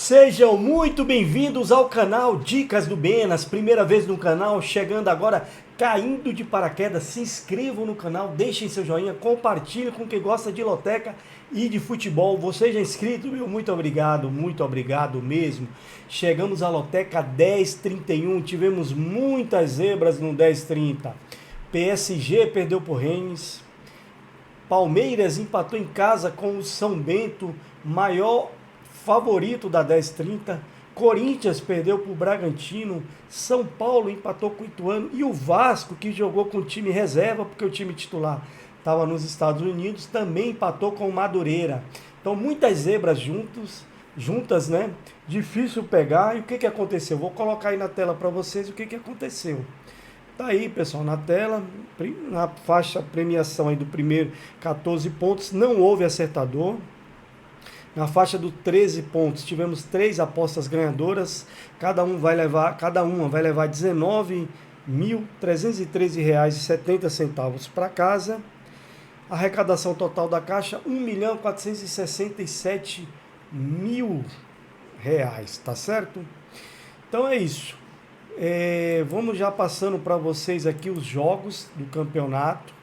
Sejam muito bem-vindos ao canal Dicas do Benas, primeira vez no canal, chegando agora, caindo de paraquedas, se inscrevam no canal, deixem seu joinha, compartilhem com quem gosta de loteca e de futebol. Você já é inscrito, meu? Muito obrigado mesmo. Chegamos à loteca 1031, tivemos muitas zebras no 1030. PSG perdeu por Rennes, Palmeiras empatou em casa com o São Bento, maior favorito da 1030, Corinthians perdeu para o Bragantino, São Paulo empatou com o Ituano e o Vasco, que jogou com o time reserva, porque o time titular estava nos Estados Unidos, também empatou com o Madureira. Então muitas zebras juntas, né? Difícil pegar. E o que aconteceu? Vou colocar aí na tela para vocês o que aconteceu. Tá aí, pessoal, na tela, na faixa premiação aí do primeiro 14 pontos, não houve acertador. Na faixa do 13 pontos, tivemos 3 apostas ganhadoras, cada uma vai levar R$ 19.313,70 para casa. A arrecadação total da caixa, R$ 1.467.000, tá certo? Então é isso. Vamos já passando para vocês aqui os jogos do campeonato.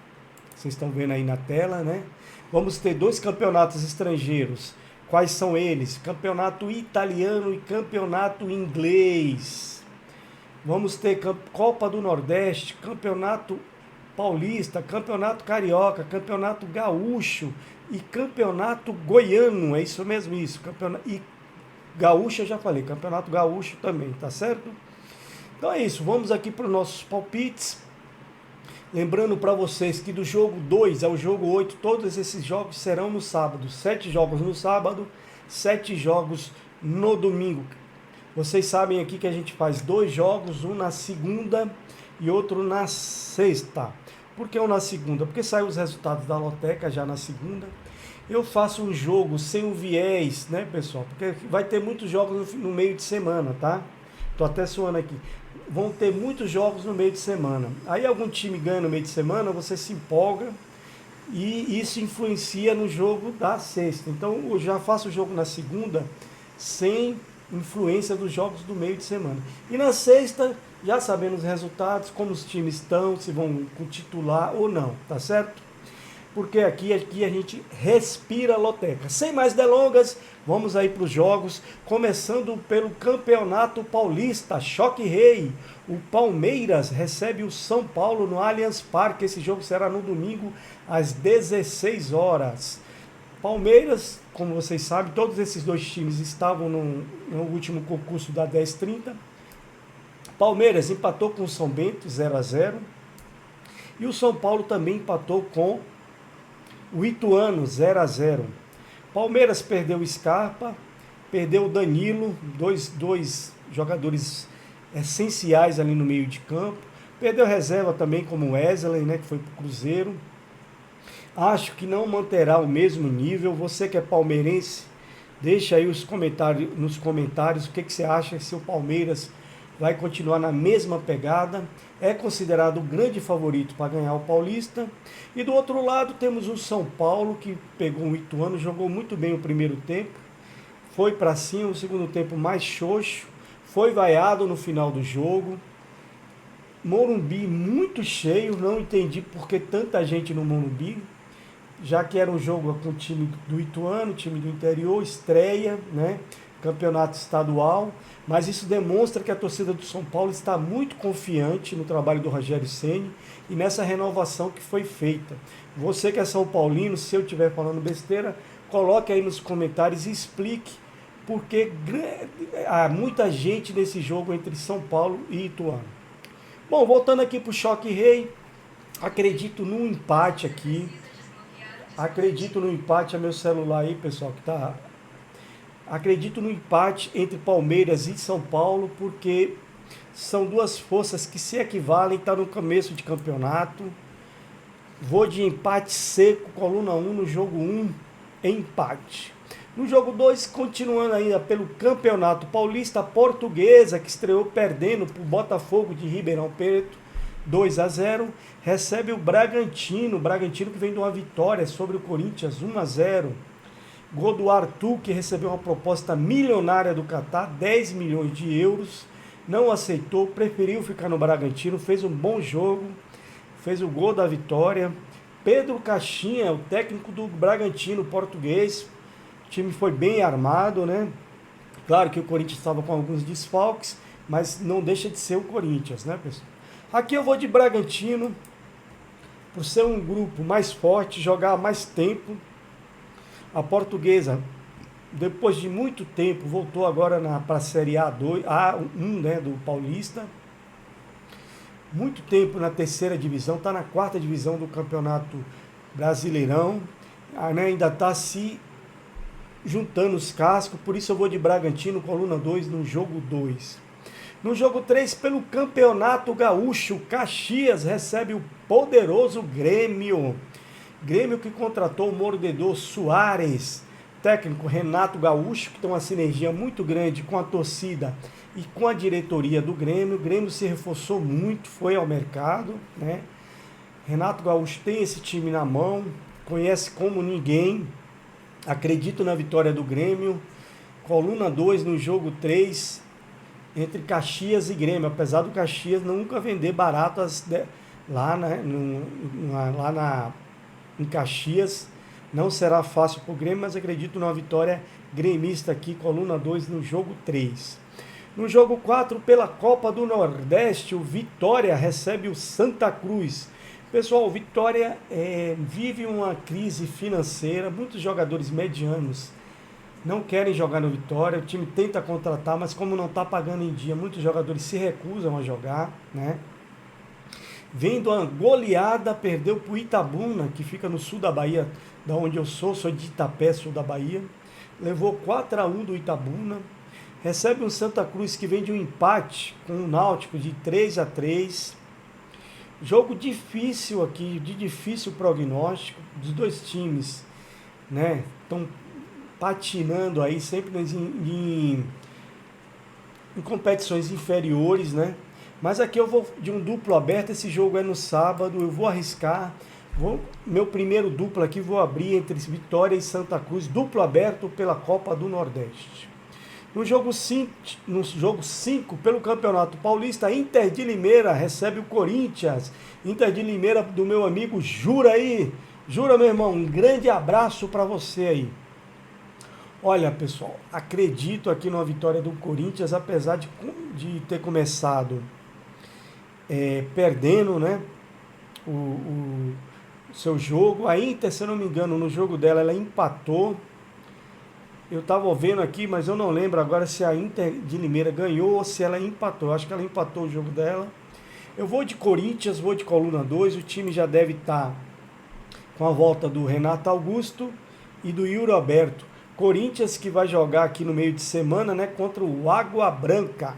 Vocês estão vendo aí na tela, né? Vamos ter 2 campeonatos estrangeiros. Quais são eles? Campeonato italiano e campeonato inglês. Vamos ter Copa do Nordeste, campeonato paulista, campeonato carioca, campeonato gaúcho e campeonato goiano. É isso mesmo, isso. E gaúcho eu já falei, campeonato gaúcho também, tá certo? Então é isso, vamos aqui para os nossos palpites. Lembrando para vocês que do jogo 2 ao jogo 8, todos esses jogos serão no sábado. 7 jogos no sábado, 7 jogos no domingo. Vocês sabem aqui que a gente faz 2 jogos, um na segunda e outro na sexta. Por que um na segunda? Porque saem os resultados da loteca já na segunda. Eu faço um jogo sem o viés, né, pessoal? Porque vai ter muitos jogos no meio de semana, tá? Tô até suando aqui. Vão ter muitos jogos no meio de semana. Aí algum time ganha no meio de semana, você se empolga e isso influencia no jogo da sexta. Então eu já faço o jogo na segunda sem influência dos jogos do meio de semana. E na sexta, já sabendo os resultados, como os times estão, se vão com titular ou não, tá certo? Porque aqui a gente respira loteca. Sem mais delongas, vamos aí para os jogos, começando pelo Campeonato Paulista, Choque Rei. O Palmeiras recebe o São Paulo no Allianz Parque. Esse jogo será no domingo às 16 horas. Palmeiras, como vocês sabem, todos esses 2 times estavam no último concurso da 1030. Palmeiras empatou com o São Bento 0-0 e o São Paulo também empatou com o Ituano 0-0. Palmeiras perdeu o Scarpa, perdeu o Danilo, dois jogadores essenciais ali no meio de campo. Perdeu reserva também como o Wesley, né, que foi para o Cruzeiro. Acho que não manterá o mesmo nível. Você que é palmeirense, deixa aí nos comentários o que você acha, se o Palmeiras vai continuar na mesma pegada. É considerado o grande favorito para ganhar o Paulista. E do outro lado temos o São Paulo, que pegou o Ituano, jogou muito bem o primeiro tempo, foi para cima, o segundo tempo mais xoxo, foi vaiado no final do jogo. Morumbi muito cheio, não entendi por que tanta gente no Morumbi, já que era um jogo com o time do Ituano, time do interior, estreia, né? Campeonato estadual, mas isso demonstra que a torcida do São Paulo está muito confiante no trabalho do Rogério Ceni e nessa renovação que foi feita. Você que é São Paulino, se eu estiver falando besteira, coloque aí nos comentários e explique por que há muita gente nesse jogo entre São Paulo e Ituano. Bom, voltando aqui para o Choque Rei, acredito num empate aqui. Acredito no empate, é meu celular aí, pessoal, que está... Acredito no empate entre Palmeiras e São Paulo, porque são 2 forças que se equivalem, está no começo de campeonato. Vou de empate seco, coluna 1 no jogo 1, empate. No jogo 2, continuando ainda pelo Campeonato Paulista, Portuguesa, que estreou perdendo para o Botafogo de Ribeirão Preto, 2-0, recebe o Bragantino que vem de uma vitória sobre o Corinthians, 1-0. Gol do Arthur, que recebeu uma proposta milionária do Catar, 10 milhões de euros. Não aceitou, preferiu ficar no Bragantino, fez um bom jogo, fez o gol da vitória. Pedro Caixinha, o técnico do Bragantino português. O time foi bem armado, né? Claro que o Corinthians estava com alguns desfalques, mas não deixa de ser o Corinthians, né, pessoal? Aqui eu vou de Bragantino, por ser um grupo mais forte, jogar mais tempo. A Portuguesa, depois de muito tempo, voltou agora para a Série A2, A1, né, do Paulista. Muito tempo na terceira divisão, está na quarta divisão do Campeonato Brasileirão. Ainda está se juntando os cascos, por isso eu vou de Bragantino, coluna 2, no jogo 2. No jogo 3, pelo Campeonato Gaúcho, Caxias recebe o poderoso Grêmio. Grêmio que contratou o mordedor Soares, técnico Renato Gaúcho, que tem uma sinergia muito grande com a torcida e com a diretoria do Grêmio. O Grêmio se reforçou muito, foi ao mercado, né? Renato Gaúcho tem esse time na mão, conhece como ninguém. Acredito na vitória do Grêmio. Coluna 2 no jogo 3, entre Caxias e Grêmio, apesar do Caxias nunca vender baratas lá, né, em Caxias. Não será fácil para o Grêmio, mas acredito numa vitória gremista aqui, coluna 2 no jogo 3. No jogo 4, pela Copa do Nordeste, o Vitória recebe o Santa Cruz. Pessoal, o Vitória vive uma crise financeira, muitos jogadores medianos não querem jogar no Vitória, o time tenta contratar, mas como não está pagando em dia, muitos jogadores se recusam a jogar, né? Vendo uma goleada, perdeu para o Itabuna, que fica no sul da Bahia, da onde eu sou de Itapé, sul da Bahia. Levou 4-1 do Itabuna. Recebe um Santa Cruz que vem de um empate com o Náutico de 3-3. Jogo difícil aqui, de difícil prognóstico, dos dois times, né? Estão patinando aí sempre em competições inferiores, né? Mas aqui eu vou de um duplo aberto, esse jogo é no sábado, eu vou arriscar, meu primeiro duplo aqui vou abrir entre Vitória e Santa Cruz, duplo aberto pela Copa do Nordeste. No jogo 5, pelo Campeonato Paulista, Inter de Limeira recebe o Corinthians. Inter de Limeira do meu amigo Jura aí. Jura, meu irmão, um grande abraço para você aí. Olha, pessoal, acredito aqui numa vitória do Corinthians, apesar de ter começado perdendo, né, o seu jogo. A Inter, se eu não me engano, no jogo dela, ela empatou. Eu estava vendo aqui, mas eu não lembro agora se a Inter de Limeira ganhou ou se ela empatou. Eu acho que ela empatou o jogo dela. Eu vou de Corinthians, vou de coluna 2. O time já deve estar com a volta do Renato Augusto e do Yuri Alberto. Corinthians que vai jogar aqui no meio de semana, né, contra o Água Branca.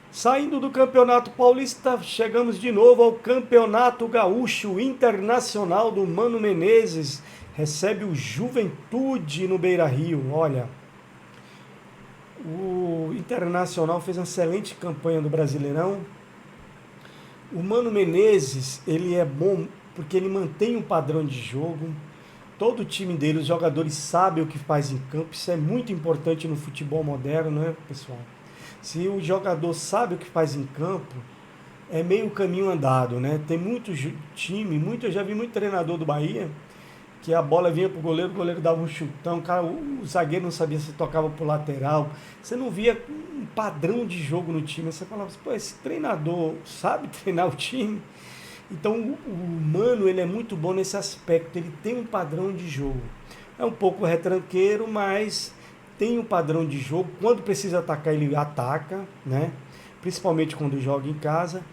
Saindo do Campeonato Paulista, chegamos de novo ao Campeonato Gaúcho. Internacional do Mano Menezes recebe o Juventude no Beira-Rio. Olha, o Internacional fez uma excelente campanha do Brasileirão. O Mano Menezes, ele é bom porque ele mantém um padrão de jogo. Todo o time dele, os jogadores sabem o que faz em campo. Isso é muito importante no futebol moderno, né, pessoal? Se o jogador sabe o que faz em campo, é meio caminho andado, né? Tem muito time, eu já vi muito treinador do Bahia, que a bola vinha pro goleiro, o goleiro dava um chutão, o zagueiro não sabia se tocava pro lateral. Você não via um padrão de jogo no time. Você falava assim, pô, esse treinador sabe treinar o time? Então o Mano, ele é muito bom nesse aspecto, ele tem um padrão de jogo. É um pouco retranqueiro, mas tem um padrão de jogo. Quando precisa atacar, ele ataca, né? Principalmente quando joga em casa.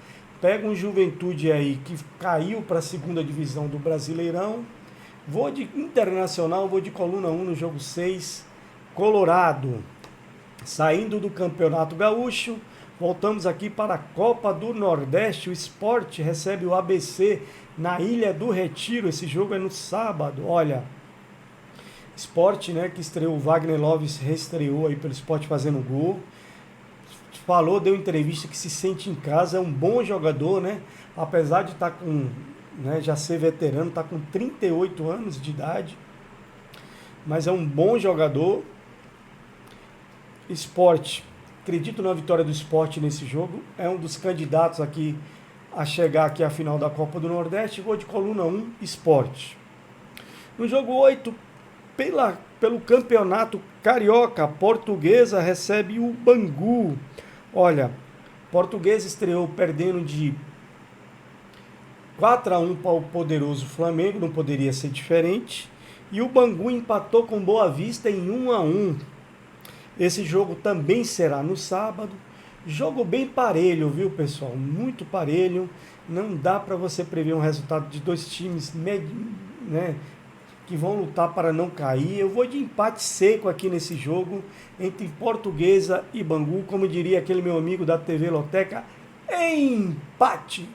Pega um Juventude aí que caiu para a segunda divisão do Brasileirão. Vou de Internacional, vou de coluna 1 no jogo 6, Colorado. Saindo do Campeonato Gaúcho, voltamos aqui para a Copa do Nordeste. O Sport recebe o ABC na Ilha do Retiro. Esse jogo é no sábado. Olha, Sport, né, que estreou, o Wagner Love reestreou aí pelo Sport fazendo gol. Falou, deu entrevista que se sente em casa, é um bom jogador, né? Apesar de estar com, né, já ser veterano, está com 38 anos de idade. mas é um bom jogador. Sport, acredito na vitória do Sport nesse jogo, é um dos candidatos aqui a chegar aqui à final da Copa do Nordeste. Vou de coluna 1, Sport. No jogo 8, pelo campeonato carioca, Portuguesa recebe o Bangu. Olha, Portuguesa estreou perdendo de 4-1 para o poderoso Flamengo, não poderia ser diferente. E o Bangu empatou com Boa Vista em 1-1. Esse jogo também será no sábado. Jogo bem parelho, viu, pessoal? Muito parelho. Não dá para você prever um resultado de dois times, né, que vão lutar para não cair. Eu vou de empate seco aqui nesse jogo entre Portuguesa e Bangu, como diria aquele meu amigo da TV Loteca, empate.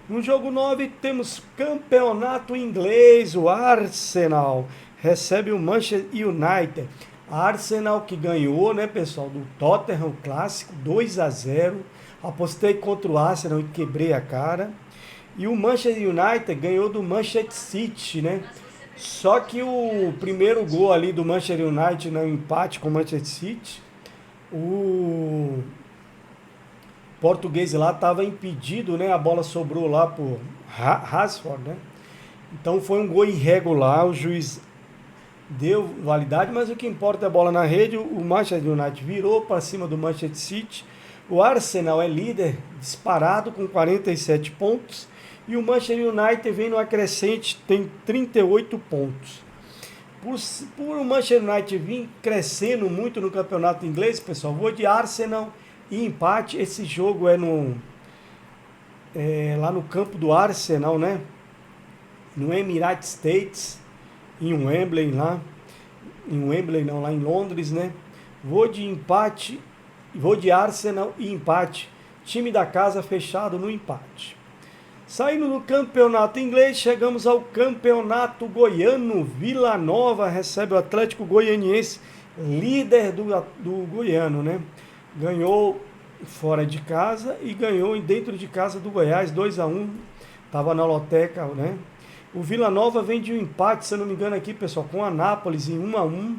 No jogo 9 temos campeonato inglês. O Arsenal recebe o Manchester United. Arsenal que ganhou, né, pessoal, do Tottenham clássico, 2-0. Apostei contra o Arsenal e quebrei a cara. E o Manchester United ganhou do Manchester City, né? Só que o primeiro gol ali do Manchester United no empate com o Manchester City, o português lá estava impedido, né? A bola sobrou lá por Rashford, né? Então foi um gol irregular, o juiz deu validade, mas o que importa é a bola na rede. O Manchester United virou para cima do Manchester City. O Arsenal é líder disparado com 47 pontos e o Manchester United vem no acrescente, tem 38 pontos. Por o Manchester United vir crescendo muito no campeonato inglês, pessoal, vou de Arsenal e empate. Esse jogo é lá no campo do Arsenal, né? No Emirates States, em Wembley lá, lá em Londres, né? Vou de empate, vou de Arsenal e empate. Time da casa fechado no empate. Saindo do campeonato inglês, chegamos ao campeonato goiano. Vila Nova recebe o Atlético Goianiense, líder do goiano, né? Ganhou fora de casa e ganhou dentro de casa do Goiás, 2-1. Tava na loteca, né? O Vila Nova vem de um empate, se eu não me engano aqui, pessoal, com a Anápolis em 1-1.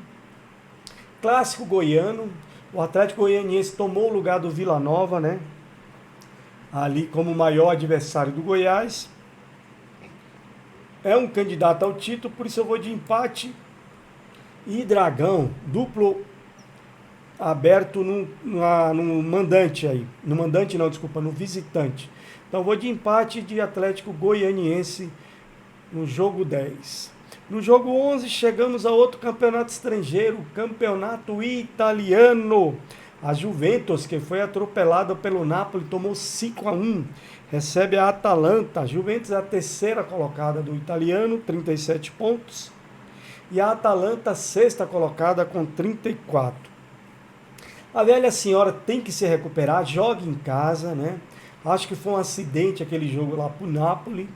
Clássico goiano. O Atlético Goianiense tomou o lugar do Vila Nova, né? Ali como maior adversário do Goiás. É um candidato ao título, por isso eu vou de empate e Dragão, duplo aberto no mandante aí. No mandante não, desculpa, no visitante. Então eu vou de empate de Atlético Goianiense no jogo 10. No jogo 11 chegamos a outro campeonato estrangeiro, campeonato italiano. A Juventus, que foi atropelada pelo Napoli, tomou 5-1. Recebe a Atalanta. A Juventus é a terceira colocada do italiano, 37 pontos. E a Atalanta, sexta colocada, com 34. A velha senhora tem que se recuperar, joga em casa, né? Acho que foi um acidente aquele jogo lá pro Napoli.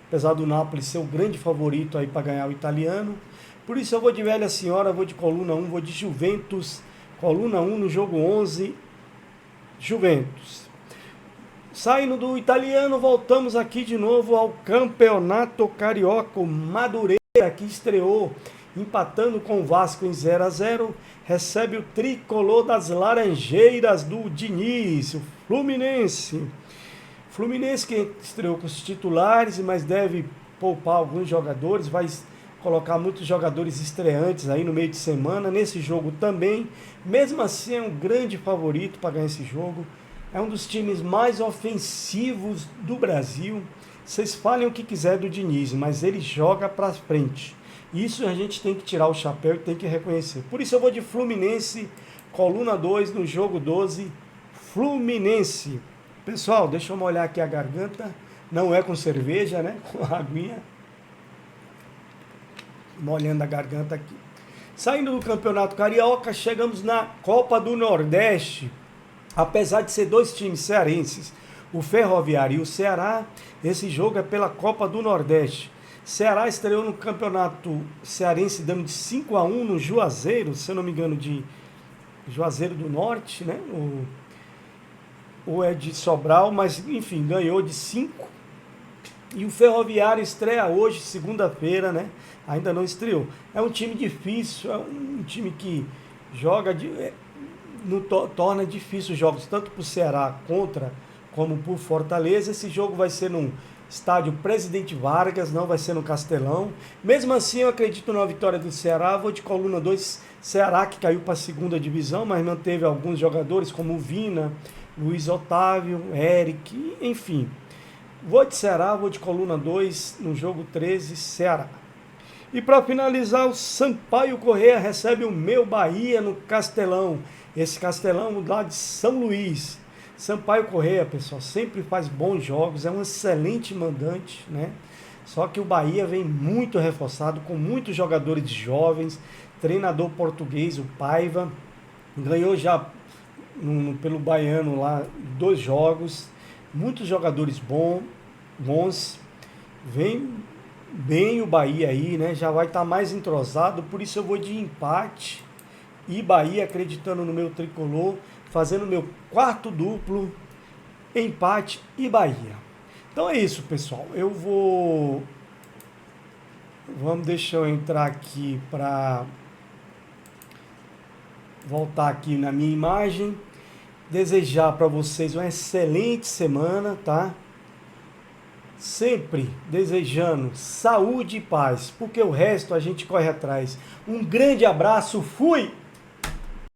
Apesar do Napoli ser o grande favorito aí para ganhar o italiano. Por isso eu vou de velha senhora, vou de coluna 1, vou de Juventus. Coluna 1 no jogo 11, Juventus. Saindo do italiano, voltamos aqui de novo ao campeonato carioca. O Madureira, que estreou empatando com o Vasco em 0-0, recebe o tricolor das Laranjeiras do Diniz, o Fluminense. Fluminense que estreou com os titulares, mas deve poupar alguns jogadores, vai colocar muitos jogadores estreantes aí no meio de semana, nesse jogo também. Mesmo assim é um grande favorito para ganhar esse jogo. É um dos times mais ofensivos do Brasil. Vocês falem o que quiser do Diniz, mas ele joga para frente. Isso a gente tem que tirar o chapéu e tem que reconhecer. Por isso eu vou de Fluminense, coluna 2 no jogo 12, Fluminense. Pessoal, deixa eu molhar aqui a garganta. Não é com cerveja, né? Com aguinha. Molhando a garganta aqui. Saindo do Campeonato Carioca, chegamos na Copa do Nordeste. Apesar de ser dois times cearenses, o Ferroviário e o Ceará, esse jogo é pela Copa do Nordeste. Ceará estreou no Campeonato Cearense dando de 5-1 no Juazeiro, se eu não me engano, de Juazeiro do Norte, né? Ou é de Sobral, mas enfim, ganhou de 5 E o Ferroviário estreia hoje, segunda-feira, né? Ainda não estreou. É um time difícil, é um time que joga, torna difícil os jogos, tanto para o Ceará contra, como para o Fortaleza. Esse jogo vai ser num estádio Presidente Vargas, não vai ser no Castelão. Mesmo assim, eu acredito na vitória do Ceará. Vou de coluna 2, Ceará, que caiu para a segunda divisão, mas manteve alguns jogadores como o Vina, Luiz Otávio, Eric, enfim. Vou de Ceará, vou de coluna 2, no jogo 13, Ceará. E para finalizar, o Sampaio Corrêa recebe o meu Bahia no Castelão. Esse Castelão lá de São Luís. Sampaio Corrêa, pessoal, sempre faz bons jogos, é um excelente mandante, né? Só que o Bahia vem muito reforçado, com muitos jogadores jovens, treinador português, o Paiva, ganhou já pelo Baiano lá 2 jogos, muitos jogadores bons, vem bem o Bahia aí, né? Já vai estar mais entrosado, por isso eu vou de empate e Bahia, acreditando no meu tricolor, fazendo meu 4º duplo, empate e Bahia. Então é isso, pessoal. Deixa eu entrar aqui para voltar aqui na minha imagem. Desejar para vocês uma excelente semana, tá? Sempre desejando saúde e paz, porque o resto a gente corre atrás. Um grande abraço, fui!